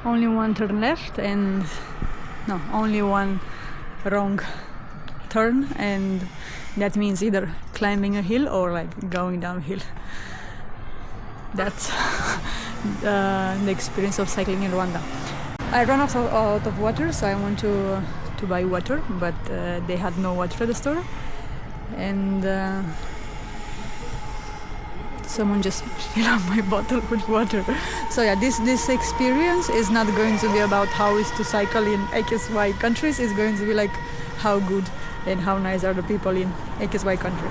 only one turn left and no, only one wrong turn, and that means either climbing a hill or like going downhill. That's the experience of cycling in Rwanda. I ran out of water, so I went to buy water, but they had no water at the store, and someone just filled up my bottle with water. So yeah, this experience is not going to be about how is to cycle in XY countries. It's going to be like how good and how nice are the people in XY country.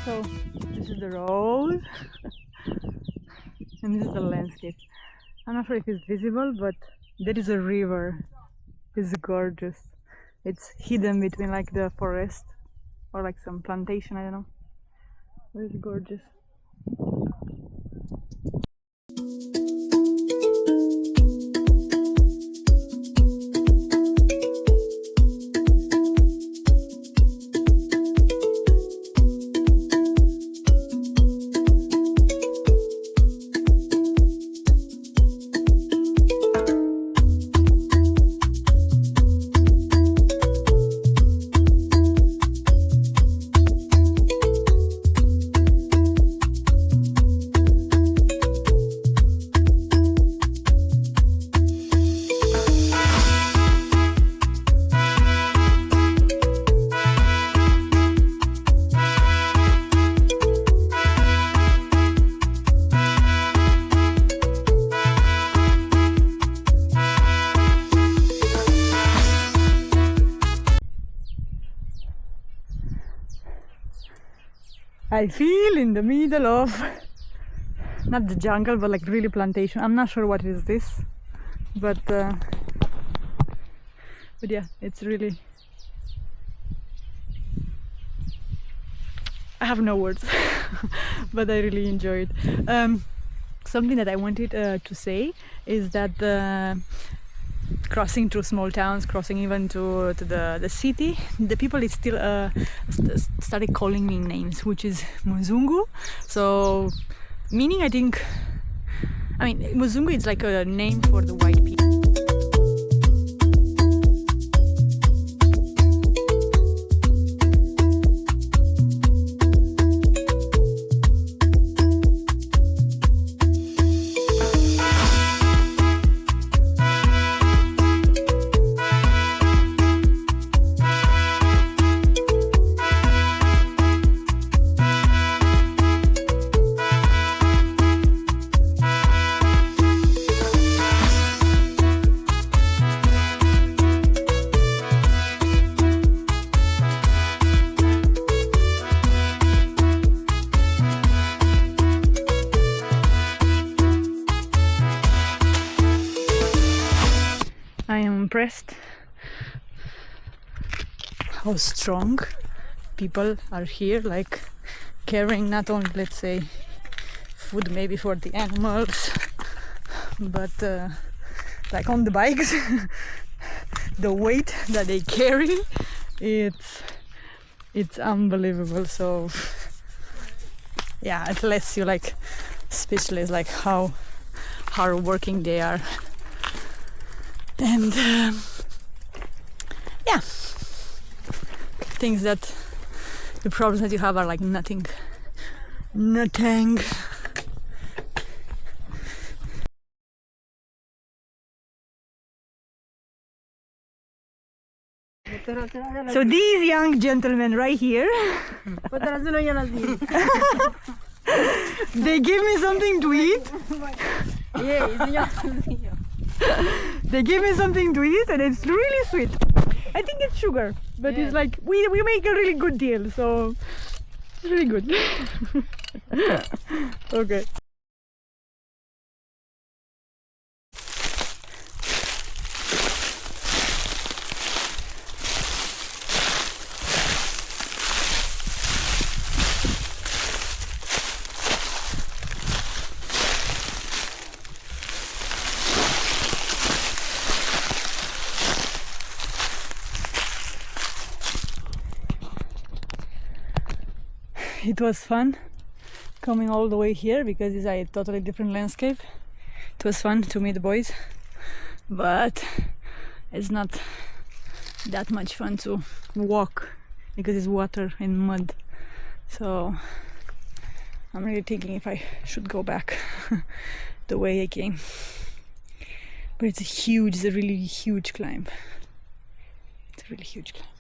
So this is the road and this is the landscape. I'm not sure if it's visible, but there is a river. It's gorgeous. It's hidden between like the forest or like some plantation, I don't know. But it's gorgeous. I feel in the middle of not the jungle, but like really plantation. I'm not sure what is this, but yeah, it's really, I have no words. But I really enjoyed. Something that I wanted to say is that crossing through small towns, crossing even to the city, the people is still started calling me names, which is muzungu. So meaning, I mean muzungu is like a name for the white people. I am impressed how strong people are here, like carrying not only, let's say, food maybe for the animals, but like on the bikes. The weight that they carry, it's unbelievable. So yeah, it lets you like speechless, like how hard working they are. And yeah, things that the problems that you have are like nothing. So these young gentlemen right here, they give me something to eat. They give me something to eat and it's really sweet. I think it's sugar, but it's like we make a really good deal, so it's really good. Okay. It was fun coming all the way here because it's a totally different landscape. It was fun to meet the boys, but it's not that much fun to walk because it's water and mud. So I'm really thinking if I should go back the way I came. But it's a really huge climb. It's a really huge climb.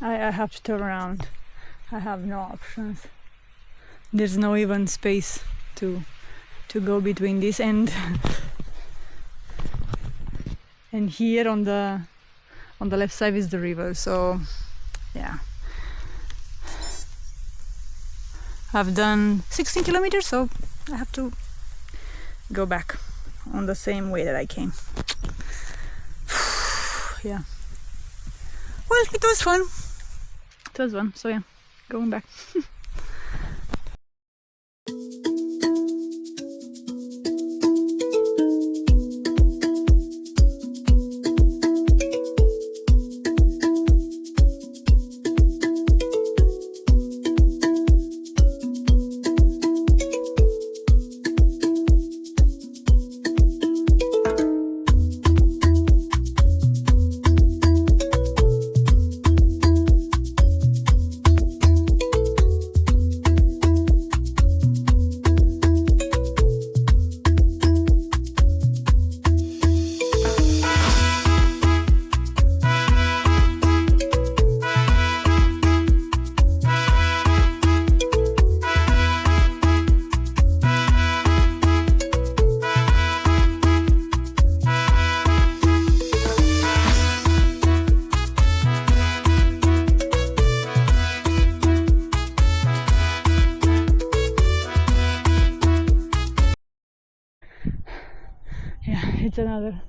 I have to turn around. I have no options. There's no even space to go between this and and here on the left side is the river. So yeah, I've done 16 kilometers, so I have to go back on the same way that I came. Yeah. Well, it was fun. It was fun. So yeah, going back. It's another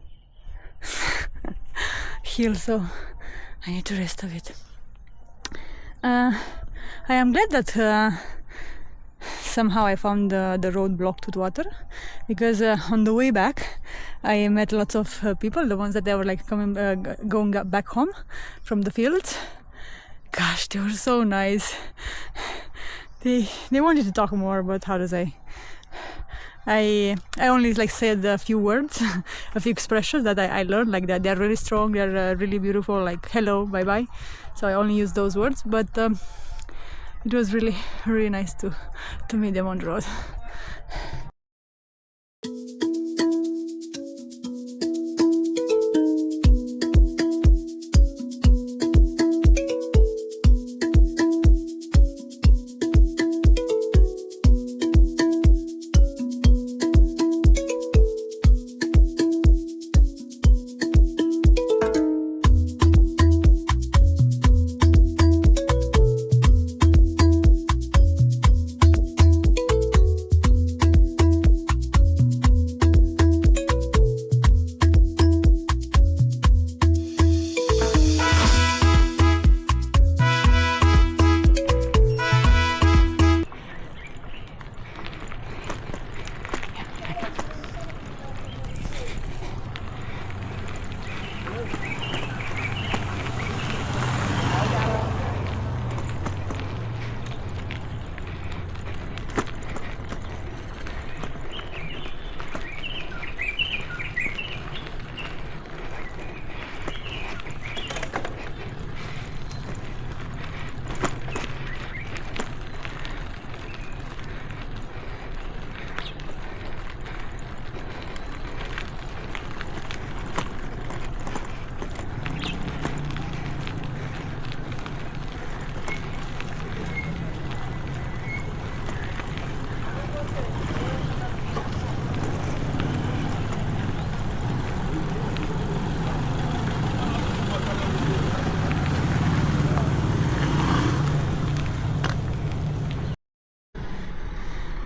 hill, so I need to rest a bit. I am glad that somehow I found the road blocked with water, because on the way back I met lots of people, the ones that they were like going back home from the fields. Gosh, they were so nice. They wanted to talk more, but how to say, I only like said a few words, a few expressions that I learned, like that they're really strong, they're really beautiful, like hello, bye bye. So I only used those words, but it was really, really nice to meet them on the road.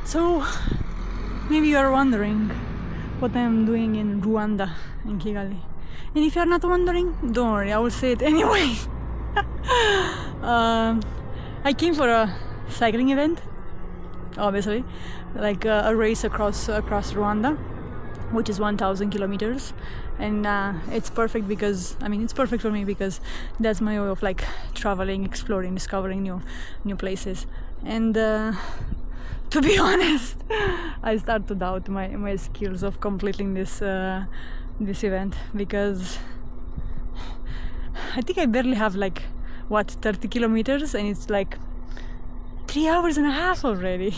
So maybe you are wondering what I am doing in Rwanda, in Kigali. And if you are not wondering, don't worry, I will say it anyway. I came for a cycling event, obviously, like a race across Rwanda, which is 1,000 kilometers. And it's perfect because, it's perfect for me because that's my way of like traveling, exploring, discovering new places. And to be honest, I start to doubt my skills of completing this event, because I think I barely have 30 kilometers, and it's like 3 hours and a half already.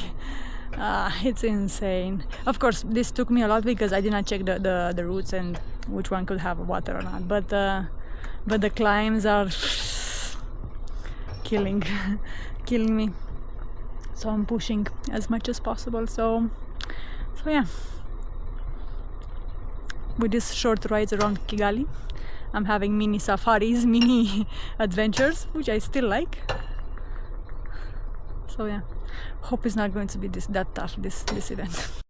It's insane. Of course, this took me a lot because I did not check the routes and which one could have water or not. But the climbs are killing me. So I'm pushing as much as possible. So yeah, with these short rides around Kigali, I'm having mini safaris, mini adventures, which I still like. So yeah, hope it's not going to be that tough, this event.